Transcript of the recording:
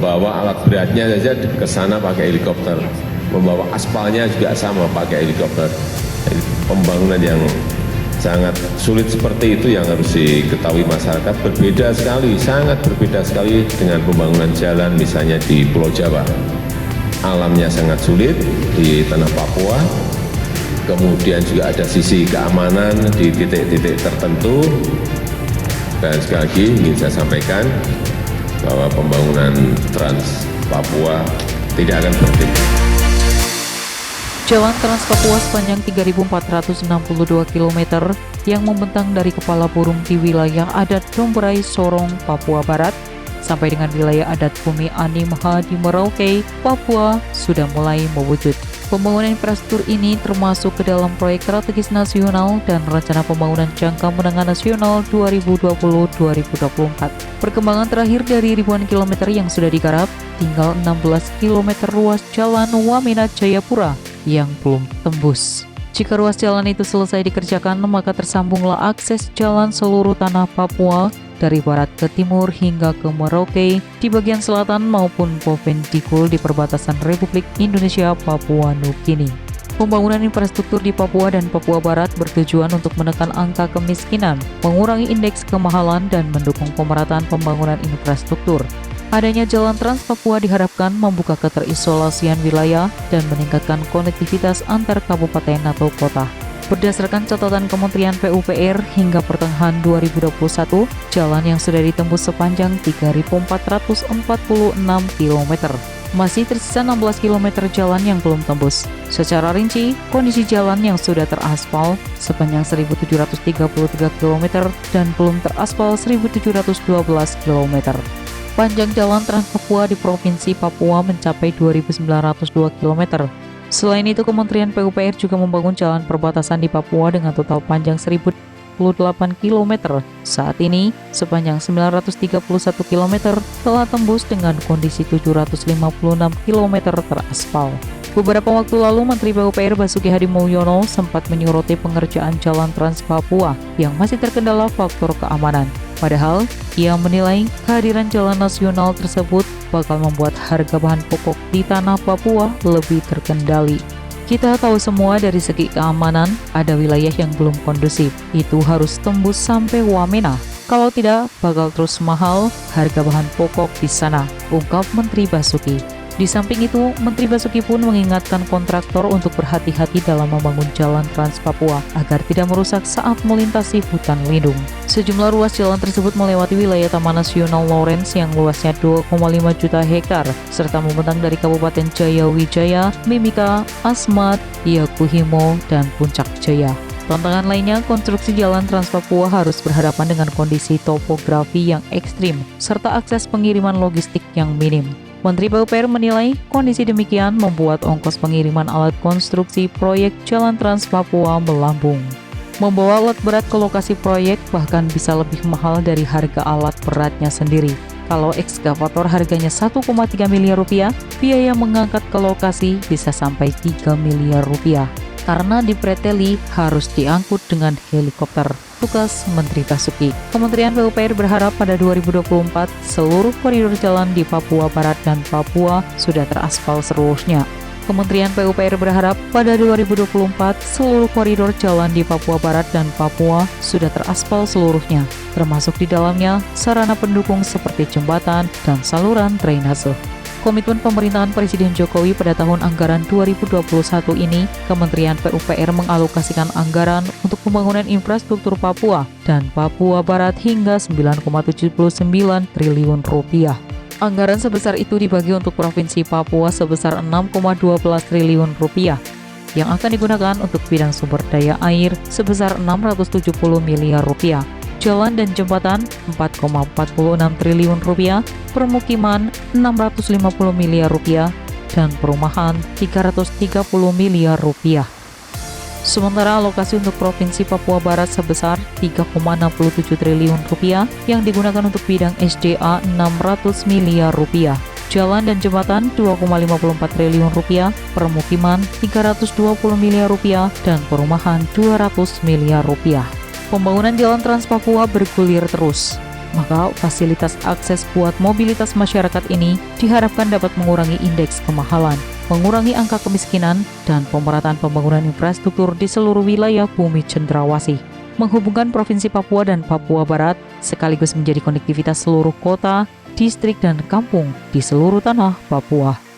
membawa alat beratnya saja ke sana pakai helikopter, membawa aspalnya juga sama pakai helikopter. Pembangunan yang sangat sulit seperti itu yang harus diketahui masyarakat, berbeda sekali, sangat berbeda sekali dengan pembangunan jalan misalnya di Pulau Jawa. Alamnya sangat sulit di tanah Papua, kemudian juga ada sisi keamanan di titik-titik tertentu. Dan sekali lagi ingin saya sampaikan bahwa pembangunan Trans Papua tidak akan berhenti. Jalan Trans Papua sepanjang 3.462 km yang membentang dari Kepala Burung di wilayah adat Dombrai Sorong, Papua Barat, sampai dengan wilayah adat Bumi Animha di Merauke, Papua, sudah mulai mewujud. Pembangunan infrastruktur ini termasuk ke dalam proyek strategis nasional dan rencana pembangunan jangka menengah nasional 2020-2024. Perkembangan terakhir dari ribuan kilometer yang sudah digarap, tinggal 16 km ruas jalan Wamena Jayapura yang belum tembus. Jika ruas jalan itu selesai dikerjakan, maka tersambunglah akses jalan seluruh tanah Papua dari barat ke timur hingga ke Merauke di bagian selatan maupun Bovendigul di perbatasan Republik Indonesia Papua Nugini. Pembangunan infrastruktur di Papua dan Papua Barat bertujuan untuk menekan angka kemiskinan, mengurangi indeks kemahalan, dan mendukung pemerataan pembangunan infrastruktur. Adanya jalan Trans Papua diharapkan membuka keterisolasian wilayah dan meningkatkan konektivitas antar kabupaten atau kota. Berdasarkan catatan Kementerian PUPR hingga pertengahan 2021, jalan yang sudah ditembus sepanjang 3.446 km. Masih tersisa 16 km jalan yang belum tembus. Secara rinci, kondisi jalan yang sudah teraspal sepanjang 1.733 km dan belum teraspal 1.712 km. Panjang jalan Trans Papua di Provinsi Papua mencapai 2.902 km. Selain itu, Kementerian PUPR juga membangun jalan perbatasan di Papua dengan total panjang 1.028 km. Saat ini, sepanjang 931 km telah tembus dengan kondisi 756 km teraspal. Beberapa waktu lalu, Menteri PUPR Basuki Hadimulyono sempat menyoroti pengerjaan jalan Trans Papua yang masih terkendala faktor keamanan. Padahal, ia menilai kehadiran jalan nasional tersebut bakal membuat harga bahan pokok di tanah Papua lebih terkendali. Kita tahu semua dari segi keamanan, ada wilayah yang belum kondusif. Itu harus tembus sampai Wamena. Kalau tidak, bakal terus mahal harga bahan pokok di sana, ungkap Menteri Basuki. Di samping itu, Menteri Basuki pun mengingatkan kontraktor untuk berhati-hati dalam membangun jalan Trans Papua agar tidak merusak saat melintasi hutan lindung. Sejumlah ruas jalan tersebut melewati wilayah Taman Nasional Lawrence yang luasnya 2,5 juta hektar, serta membentang dari Kabupaten Jaya Wijaya, Mimika, Asmat, Yakuhimo, dan Puncak Jaya. Tantangan lainnya, konstruksi jalan Trans Papua harus berhadapan dengan kondisi topografi yang ekstrim, serta akses pengiriman logistik yang minim. Menteri PUPR menilai kondisi demikian membuat ongkos pengiriman alat konstruksi proyek Jalan Trans Papua melambung. Membawa alat berat ke lokasi proyek bahkan bisa lebih mahal dari harga alat beratnya sendiri. Kalau ekskavator harganya 1,3 miliar rupiah, biaya mengangkat ke lokasi bisa sampai 3 miliar rupiah. Karena dipreteli harus diangkut dengan helikopter, tugas Menteri Basuki. Kementerian PUPR berharap pada 2024 seluruh koridor jalan di Papua Barat dan Papua sudah teraspal seluruhnya. Kementerian PUPR berharap pada 2024 seluruh koridor jalan di Papua Barat dan Papua sudah teraspal seluruhnya, termasuk di dalamnya sarana pendukung seperti jembatan dan saluran drainase. Komitmen pemerintahan Presiden Jokowi pada tahun anggaran 2021 ini, Kementerian PUPR mengalokasikan anggaran untuk pembangunan infrastruktur Papua dan Papua Barat hingga 9,79 triliun rupiah. Anggaran sebesar itu dibagi untuk Provinsi Papua sebesar 6,12 triliun rupiah, yang akan digunakan untuk bidang sumber daya air sebesar 670 miliar rupiah. Jalan dan jembatan 4,46 triliun rupiah, permukiman 650 miliar rupiah, dan perumahan 330 miliar rupiah. Sementara alokasi untuk Provinsi Papua Barat sebesar 3,67 triliun rupiah yang digunakan untuk bidang SDA 600 miliar rupiah. Jalan dan jembatan 2,54 triliun rupiah, permukiman 320 miliar rupiah, dan perumahan 200 miliar rupiah. Pembangunan jalan Trans Papua bergulir terus. Maka fasilitas akses buat mobilitas masyarakat ini diharapkan dapat mengurangi indeks kemahalan, mengurangi angka kemiskinan, dan pemerataan pembangunan infrastruktur di seluruh wilayah bumi cendrawasih, menghubungkan Provinsi Papua dan Papua Barat, sekaligus menjadi konektivitas seluruh kota, distrik, dan kampung di seluruh tanah Papua.